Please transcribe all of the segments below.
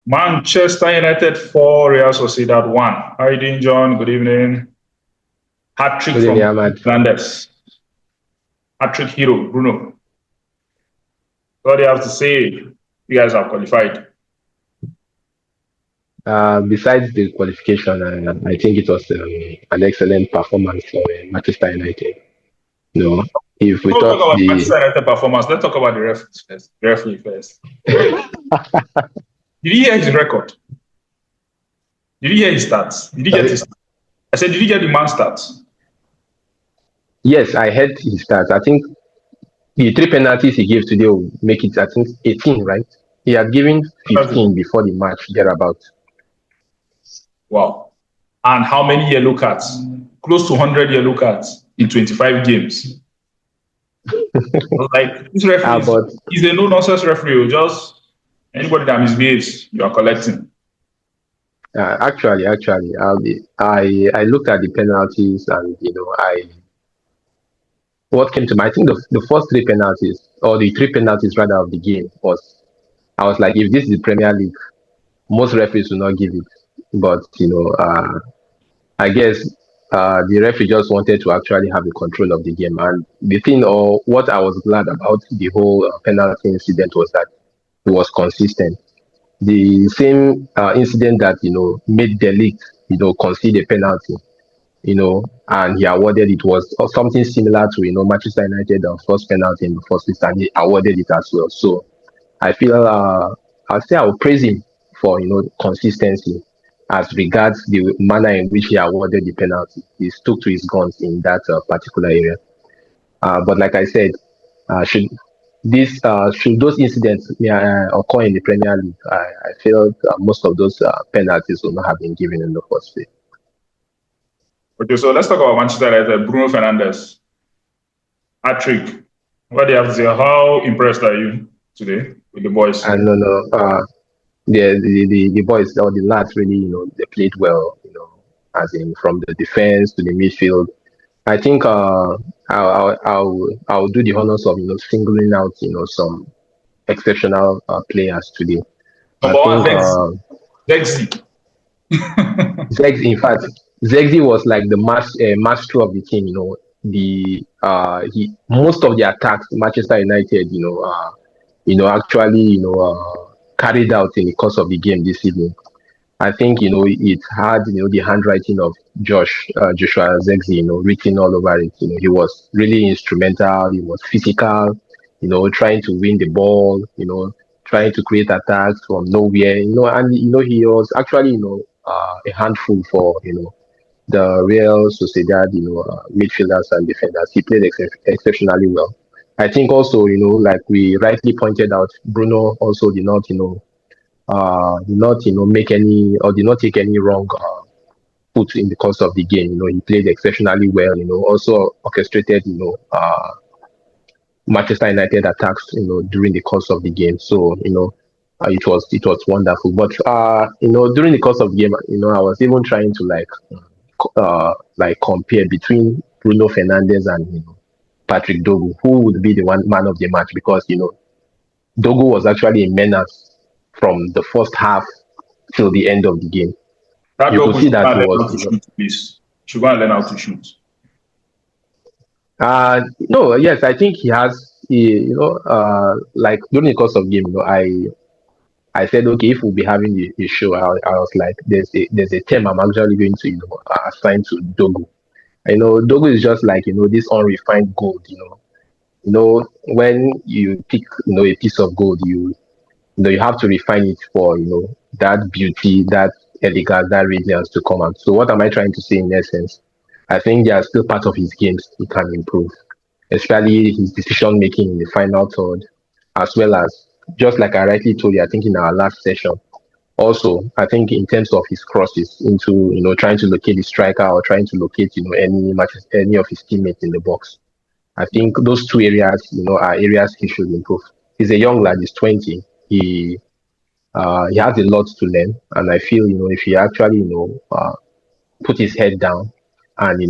Manchester United 4, Real Sociedad 1. How are you doing, John? Good evening. Hat-trick Good from evening, Ahmad. Fernandes. Hat-trick hero, Bruno. What do you have to say? You guys are qualified. Besides the qualification, I think it was an excellent performance for Manchester United. You know, if we Before we talk talk about the Manchester United performance, let's talk about the referees first. The referee first. Did you hear his record? Did you hear his stats? Did you get his stats? I said, did you get the man's stats? Yes, I heard his stats. I think the three penalties he gave today will make it, I think, 18, right? He had given 15 before the match, thereabout. Wow. And how many yellow cards? Close to 100 yellow cards in 25 games. Like, this referee is a no-nonsense referee. Just anybody that misbehaves, you are collecting. Actually, I looked at the penalties and, what came to mind, I think the first three penalties, or the three penalties rather of the game I was like, if this is the Premier League, most referees will not give it. But, I guess the referee just wanted to actually have the control of the game. And the thing, or what I was glad about the whole penalty incident was that it was consistent. The same incident that made the league concede a penalty, and he awarded it was something similar to Manchester United first penalty in the first list, and he awarded it as well. So I feel I'll say I will praise him for consistency as regards the manner in which he awarded the penalty. He stuck to his guns in that particular area. But like I said, should should those incidents occur in the Premier League, I feel most of those penalties will not have been given in the first place. Okay, so let's talk about Manchester United. Bruno Fernandes, hat-trick. What do you have to say? How impressed are you today with the boys? No. The boys or the lads really, they played well, as in from the defense to the midfield. I think I'll do the honors of singling out some exceptional players today. Number one, Zexi. Zexi, in fact, Zexi was like the master of the team. He most of the attacks Manchester United, actually, carried out in the course of the game this evening. I think it had the handwriting of Joshua Zexi written all over it. He was really instrumental. He was physical. Trying to win the ball. Trying to create attacks from nowhere. And he was actually a handful for the Real Soceidad midfielders and defenders. He played exceptionally well. I think also like we rightly pointed out, Bruno also did not make any or did not take any wrong put in the course of the game. He played exceptionally well. Also orchestrated Manchester United attacks during the course of the game. So it was wonderful. But during the course of the game, I was even trying to like compare between Bruno Fernandes and Patrick Dogu, who would be the one man of the match, because Dogu was actually a menace from the first half till the end of the game. That you could see that he was. Shoot, please. Should go and learn how to shoot. No, yes, I think he has. Like during the course of the game, I said, okay, if we'll be having the show, I was like, there's a term I'm actually going to assign to Dogu. Dogu is just like this unrefined gold. When you pick a piece of gold, you have to refine it for that beauty, that elegance, that radiance to come out. So what am I trying to say in essence? I think there are still parts of his games he can improve, especially his decision making in the final third, as well as, just like I rightly told you, I think in our last session. Also, I think in terms of his crosses into trying to locate the striker or trying to locate any of his teammates in the box. I think those two areas are areas he should improve. He's a young lad. He's 20. He has a lot to learn, and I feel if he actually put his head down and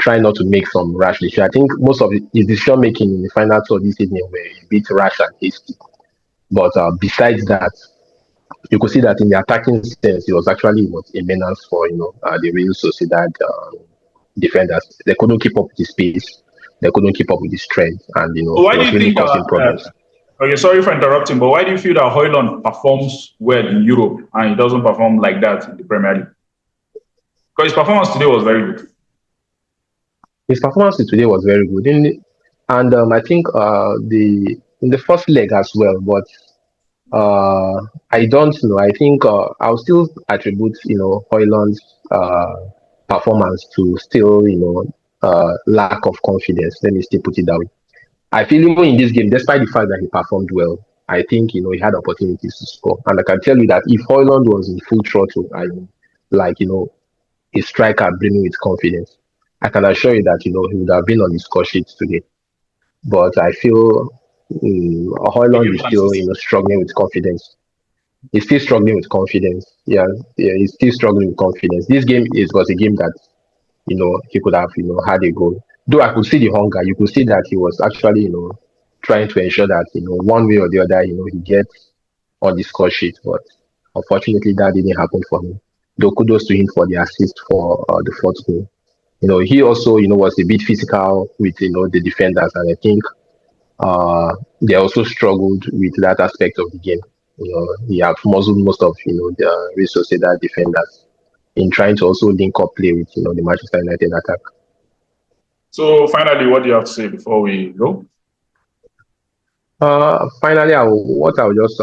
try not to make some rash decisions. I think most of his decision making in the final tour this evening were a bit rash and hasty. But besides that, you could see that in the attacking sense, it was actually was a menace for the Real Sociedad defenders. They couldn't keep up with the space, they couldn't keep up with the strength, and So it why do was you really think causing problems. okay, sorry for interrupting, but why do you feel that Højlund performs well in Europe and he doesn't perform like that in the Premier League? Because his performance today was very good. His performance today was very good, and I think the in the first leg as well. But I don't know. I think I'll still attribute Højlund's performance to still lack of confidence. Let me still put it that way. I feel even in this game, despite the fact that he performed well, I think he had opportunities to score. And I can tell you that if Højlund was in full throttle and like a striker bringing with confidence, I can assure you that he would have been on the score sheet today. But I feel He Højlund gave is an still assist. struggling with confidence. He's still struggling with confidence. Yeah, he's still struggling with confidence. This game was a game that he could have had a goal. Though I could see the hunger, you could see that he was actually trying to ensure that one way or the other he gets on the score sheet. But unfortunately, that didn't happen for him. Though kudos to him for the assist for the fourth goal. He also was a bit physical with the defenders, and I think they also struggled with that aspect of the game. He have muzzled most of the Real Sociedad defenders in trying to also link up play with the Manchester United attack. So finally, what do you have to say before we go? Finally, what I would just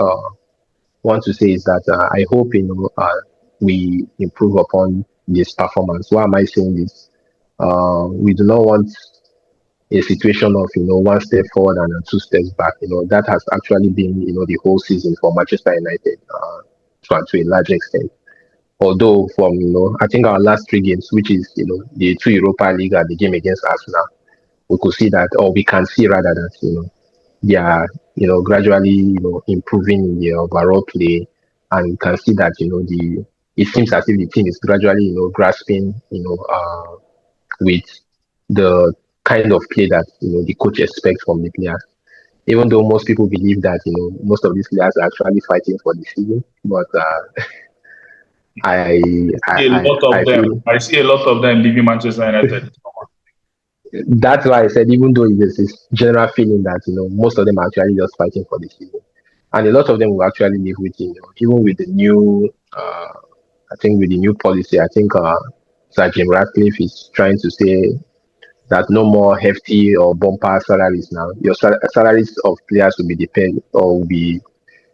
want to say is that I hope we improve upon this performance. Why am I saying this? We do not want a situation of one step forward and two steps back. That has actually been the whole season for Manchester United to a large extent. Although from I think our last three games, which is the two Europa League and the game against Arsenal, we could see that, or we can see rather that they are gradually improving in their overall play, and you can see that it seems as if the team is gradually grasping with the kind of play that the coach expects from the players. Even though most people believe that most of these players are actually fighting for the season, but I A lot I of them. feel I see a lot of them leaving Manchester United. that's why I said, even though there's this general feeling that most of them are actually just fighting for the season, and a lot of them will actually live with even with the new I think with the new policy. I think Sir Jim Ratcliffe is trying to say that no more hefty or bumper salaries now. Your salaries of players will be depend or will be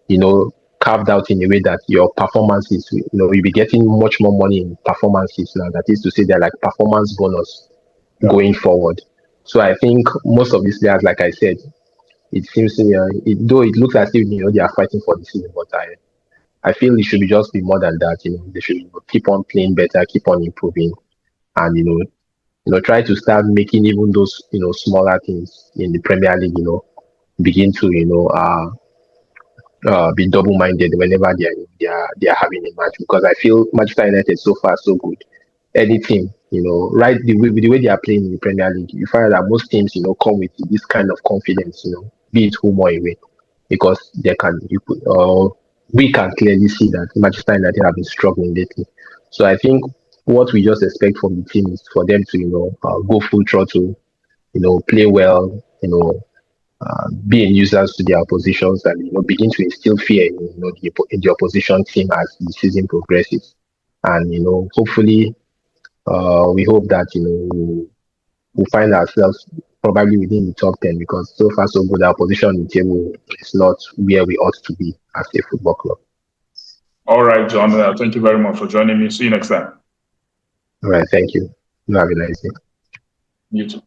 you know carved out in a way that your performances you'll be getting much more money in performances now. That is to say, they're like performance bonus Yeah. going forward. So I think most of these players, like I said, it seems though it looks as if they are fighting for the season, but I feel it should be just be more than that. They should keep on playing better, keep on improving, and try to start making even those smaller things in the Premier League begin to be double-minded whenever they are having a match, because I feel Manchester United so far so good. Any team, right, the way they are playing in the Premier League, you find that most teams come with this kind of confidence, be it home or away, because they can we can clearly see that Manchester United have been struggling lately. So I think what we just expect from the team is for them to go full throttle, play well, being users to their positions, and begin to instill fear in the opposition team as the season progresses. And hopefully, we hope that we'll find ourselves probably within the top 10, because so far so good. Our position in the table is not where we ought to be as a football club. All right, John. Thank you very much for joining me. See you next time. All right, thank you. You have a nice day. You too.